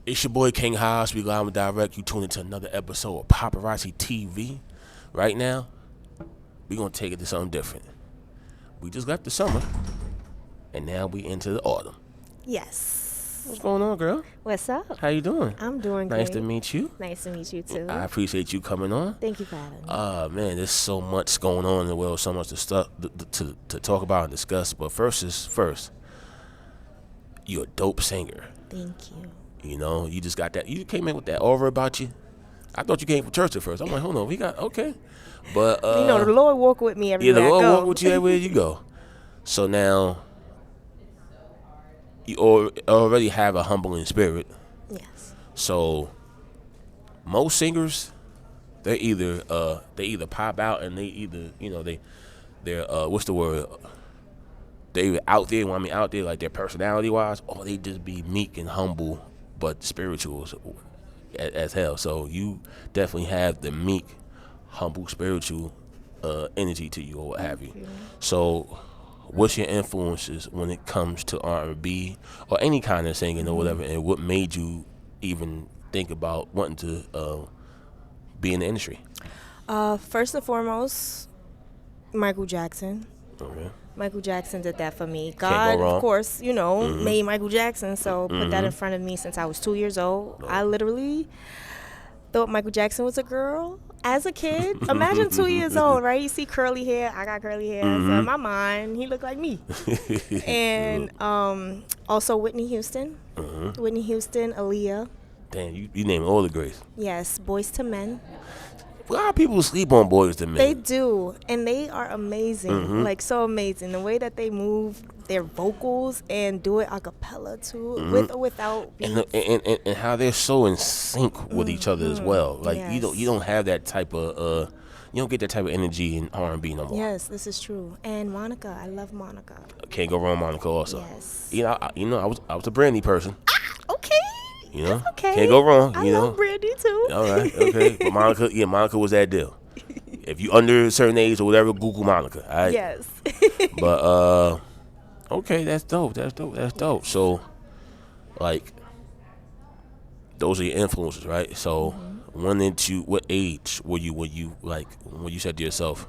It's your boy King Haas. We live and direct. You tune into another episode of Paparazzi TV. Right now, we gonna take it to something different. We just left the summer, and now we into the autumn. Yes. What's going on, girl? What's up? How you doing? I'm doing great. Nice to meet you. Nice to meet you too. I appreciate you coming on. Thank you for having me. Man, there's so much going on in the world, so much to talk about and discuss. But first is first. You're a dope singer. Thank you. You know, you just got that. You came in with that aura about you. I thought you came from church at first. I'm like, hold on, we got okay. But the Lord walk with me everywhere the Lord I go. walk with you everywhere you go. So now you already have a humbling spirit. Yes. So most singers, they either pop out and they're what's the word? They either out there. When I mean out there, like their personality wise, or they just be meek and humble, but spiritual as hell. So you definitely have the meek, humble, spiritual energy to you, or what have you. So, what's your influences when it comes to R&B or any kind of singing or whatever, and what made you even think about wanting to be in the industry? First and foremost, Michael Jackson. Okay. Michael Jackson did that for me. go God, wrong. of course, made Michael Jackson, so put that in front of me since I was 2 years old. I literally thought Michael Jackson was a girl as a kid. Imagine 2 years old, right? You see curly hair. I got curly hair. So in my mind, he looked like me. And also Whitney Houston. Whitney Houston, Aaliyah. Damn, you name all the greats. Yes, Boys to Men. A lot of people sleep on Boys to Men. They do, and they are amazing, like so amazing. The way that they move their vocals and do it a cappella too, with or without beats. And how they're so in sync with each other as well. Like Yes. you don't have that type of you don't get that type of energy in R&B no more. Yes, this is true. And Monica, I love Monica. Can't go wrong, Monica. Also, Yes. I was a Brandy person. Okay. You know, That's okay. can't go wrong. I You know, love Brandy too. all right, okay. But Monica was that deal. If you under a certain age or whatever, Google Monica. All right. Yes. But okay, that's dope. So, like, those are your influences, right? So, what age were you like when you said to yourself,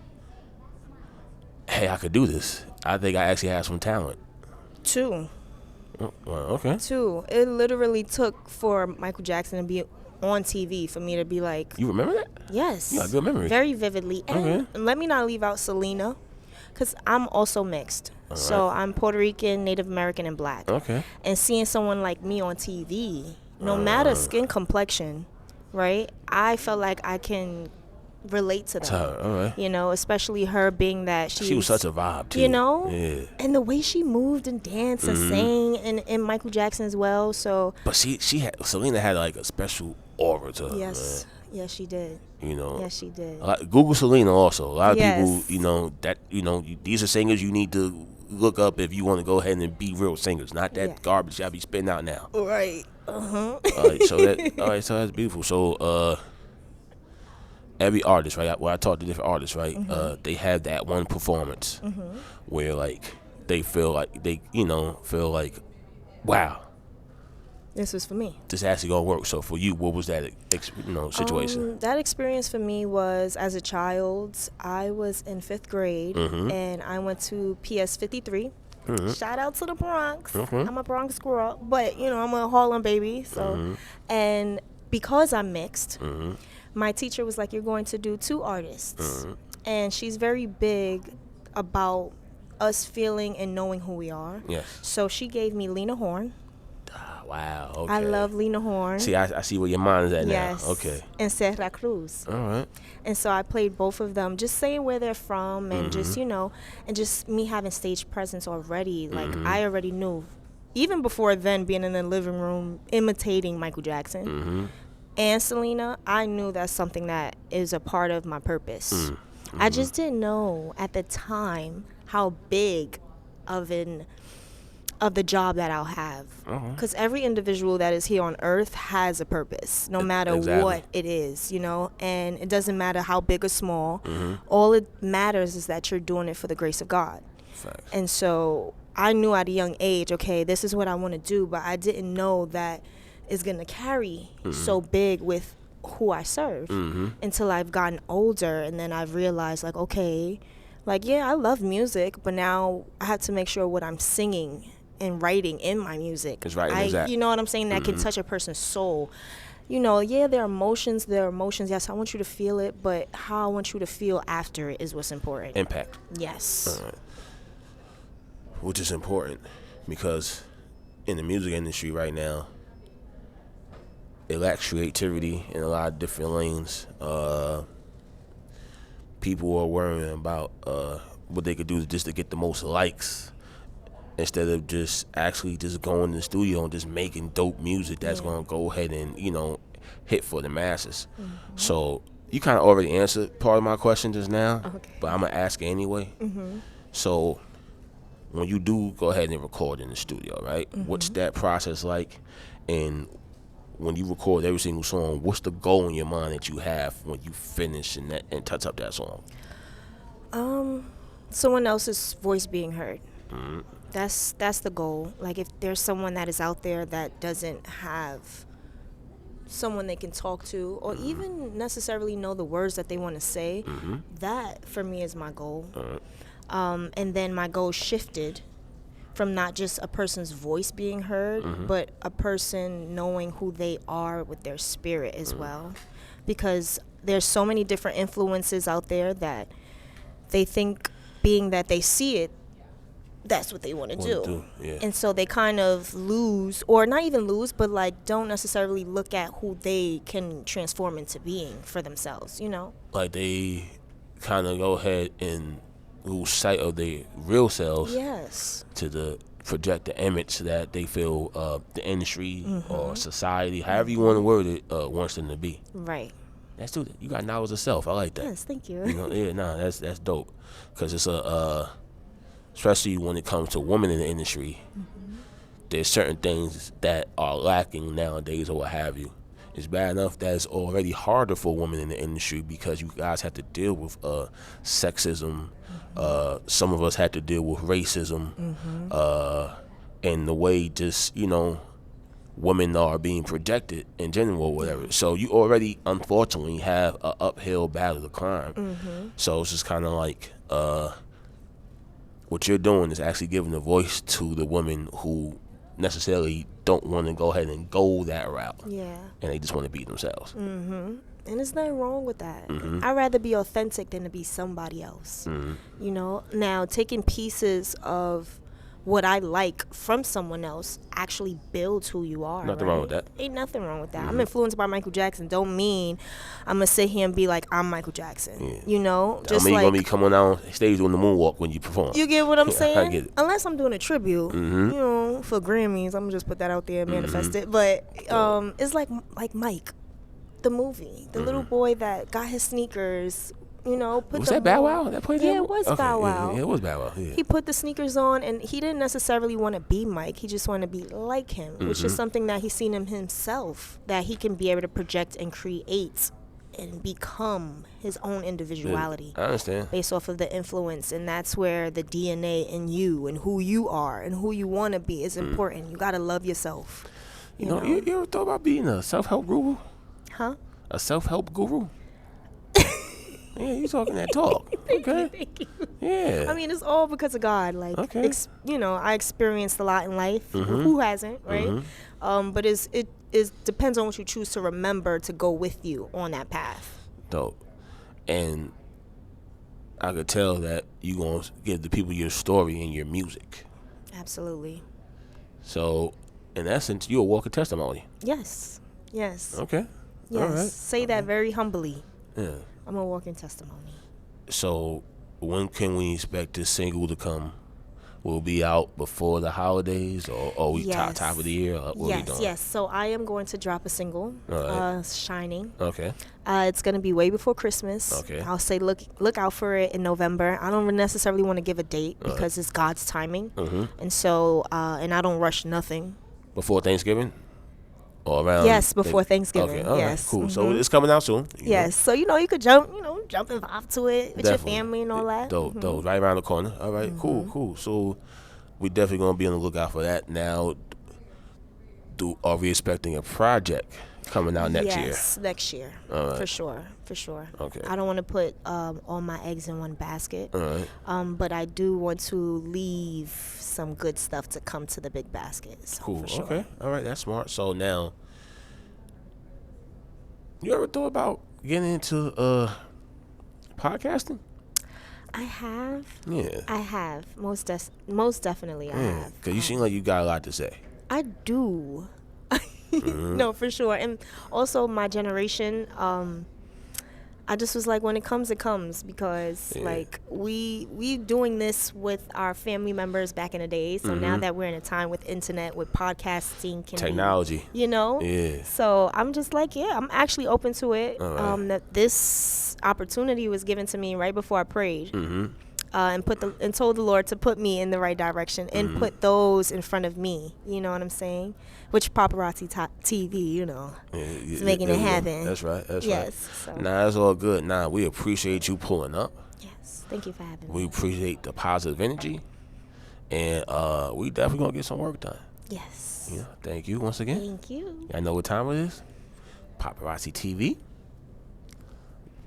"Hey, I could do this. I think I actually have some talent." 2. Oh, well, okay. 2. It literally took for Michael Jackson to be on TV for me to be like, You remember that? yes. You got a good memory. Very vividly. And Okay. let me not leave out Selena, because I'm also mixed. So I'm Puerto Rican, Native American, and Black. Okay. And seeing someone like me on TV, no matter skin complexion, right, I felt like I can relate to them. All right. Especially her being that She was such a vibe too. Yeah. and the way she moved and danced and sang, and Michael Jackson as well. So But Selena had like a special aura to her. yes, yes, she did. Man. You know. Yes, she did. Google Selena also. A lot of Yes. people, these are singers you need to look up if you want to go ahead and be real singers, not that Yeah. garbage y'all be spitting out now. Right. All right, so that's beautiful. So every artist, right? When I talk to different artists, right? They have that one performance where like they feel like wow, This was for me. this actually gonna work. So for you, what was that situation? That experience for me was, as a child, I was in 5th grade, and I went to PS 53. Shout out to the Bronx. I'm a Bronx girl, but I'm a Harlem baby. So, and because I'm mixed, my teacher was like, "You're going to do 2 artists," and she's very big about us feeling and knowing who we are. Yes. So she gave me Lena Horne. Wow. Okay. I love Lena Horne. See, I see where your mind is at Yes. now. Okay. And Serra Cruz. All right. And so I played both of them, just saying where they're from, and just, and just me having stage presence already. Like, I already knew, even before then, being in the living room, imitating Michael Jackson and Selena, I knew that's something that is a part of my purpose. I just didn't know at the time how big of the job that I'll have, because every individual that is here on earth has a purpose, no matter what it is, and it doesn't matter how big or small. All it matters is that you're doing it for the grace of God. Facts. And so I knew at a young age, okay, this is what I want to do, but I didn't know that is gonna carry so big with who I serve until I've gotten older, and then I've realized like, okay, like, yeah, I love music, but now I have to make sure what I'm singing and writing in my music, It's right in exact. you know what I'm saying, that can touch a person's soul. You know, yeah, there are emotions. Yes, I want you to feel it, but how I want you to feel after it is what's important. Impact. Yes. Which is important because in the music industry right now, it lacks creativity in a lot of different lanes. People are worrying about what they could do just to get the most likes, instead of just actually just going to the studio and just making dope music that's going to go ahead and, you know, hit for the masses. So you kind of already answered part of my question just now, but I'm going to ask it anyway. So when you do go ahead and record in the studio, right, what's that process like? And when you record every single song, what's the goal in your mind that you have when you finish and touch up that song? Someone else's voice being heard. That's the goal. Like, if there's someone that is out there that doesn't have someone they can talk to, or even necessarily know the words that they want to say, that for me is my goal. And then my goal shifted from not just a person's voice being heard, but a person knowing who they are with their spirit as well. Because there's so many different influences out there that they think, being that they see it, that's what they want to do. Yeah. And so they kind of lose, or not even lose, but like don't necessarily look at who they can transform into being for themselves, you know? Like they kind of go ahead and lose sight of their real selves. Yes. To project the image that they feel the industry or society, however you want to word it, wants them to be. Right. Let's do that. You got knowledge of self. I like that. Yes, thank you. You know, yeah, that's dope. Because it's especially when it comes to women in the industry, there's certain things that are lacking nowadays or what have you. It's bad enough that it's already harder for women in the industry because you guys have to deal with sexism. Some of us had to deal with racism, and the way just, you know, women are being projected in general or whatever. So you already, unfortunately, have an uphill battle to climb. So it's just kind of like what you're doing is actually giving a voice to the women who necessarily don't want to go ahead and go that route. Yeah. And they just want to be themselves. And there's nothing wrong with that. I'd rather be authentic than to be somebody else. You know, now taking pieces of what I like from someone else actually builds who you are. Nothing wrong with that. Ain't nothing wrong with that. I'm influenced by Michael Jackson. Don't mean I'm gonna sit here and be like I'm Michael Jackson. Yeah. You know, just you're like gonna be coming on stage doing the moonwalk when you perform. you get what I'm saying. I get it. Unless I'm doing a tribute, you know, for Grammys, I'm gonna just put that out there and manifest it. But it's like Mike, the movie, the little boy that got his sneakers. You know, was that Bow Wow that played that? Yeah, it was Bow Wow. Yeah, it was Bow Wow. Yeah. He put the sneakers on, and he didn't necessarily want to be Mike. He just wanted to be like him, which is something that he's seen in himself, that he can be able to project and create and become his own individuality. I understand. Based off of the influence, and that's where the DNA in you and who you are and who you want to be is important. You got to love yourself. You know, you ever thought about being a self-help guru? Huh? A self-help guru? Yeah, you talking that talk. Okay. Thank you. Yeah. I mean, it's all because of God. Like, Okay. You know, I experienced a lot in life. Who hasn't, right? But it depends on what you choose to remember to go with you on that path. Dope. And I could tell that you gonna give the people your story and your music. Absolutely. So, in essence, you're a walking testimony. Yes. Yes. Okay. Yes. All right. Say that very humbly. Yeah. I'm a walking testimony. So, when can we expect this single to come? Will it be out before the holidays, or we top of the year? Or what we doing? Yes. So I am going to drop a single, Right. Shining. Okay. It's going to be way before Christmas. Okay. I'll say look out for it in November. I don't necessarily want to give a date because it's God's timing. And so, and I don't rush nothing. Before Thanksgiving? Or around? Yes, before Thanksgiving. Okay, all right, Yes. cool. So it's coming out soon. Yes. So, you know, you could jump and vibe to it with Definitely. your family and all that. Dope, right around the corner. All right, cool. So we definitely gonna be on the lookout for that. Now, Are we expecting a project coming out next year? Yes, next year. All right. For sure. Okay. I don't want to put all my eggs in one basket. All right. But I do want to leave some good stuff to come to the big basket. So Cool. For sure. Okay. All right. That's smart. So now, you ever thought about getting into podcasting? I have. Yeah. I have. Most definitely I have. Because you seem like you got a lot to say. I do. No, for sure. And also my generation, I just was like, when it comes, because like we doing this with our family members back in the day. So now that we're in a time with internet, with podcasting, Technology. be, Yeah. So I'm just like, I'm actually open to it. All right. That this opportunity was given to me right before I prayed. And told the Lord to put me in the right direction and put those in front of me. You know what I'm saying? Which Popparotz TV, is making it happen. That's right. That's yes. right. So. Nah, that's all good. Nah, we appreciate you pulling up. Yes. Thank you for having me. We appreciate the positive energy, and we definitely gonna get some work done. Yes. Yeah. Thank you once again. Thank you. I know what time it is. Popparotz TV.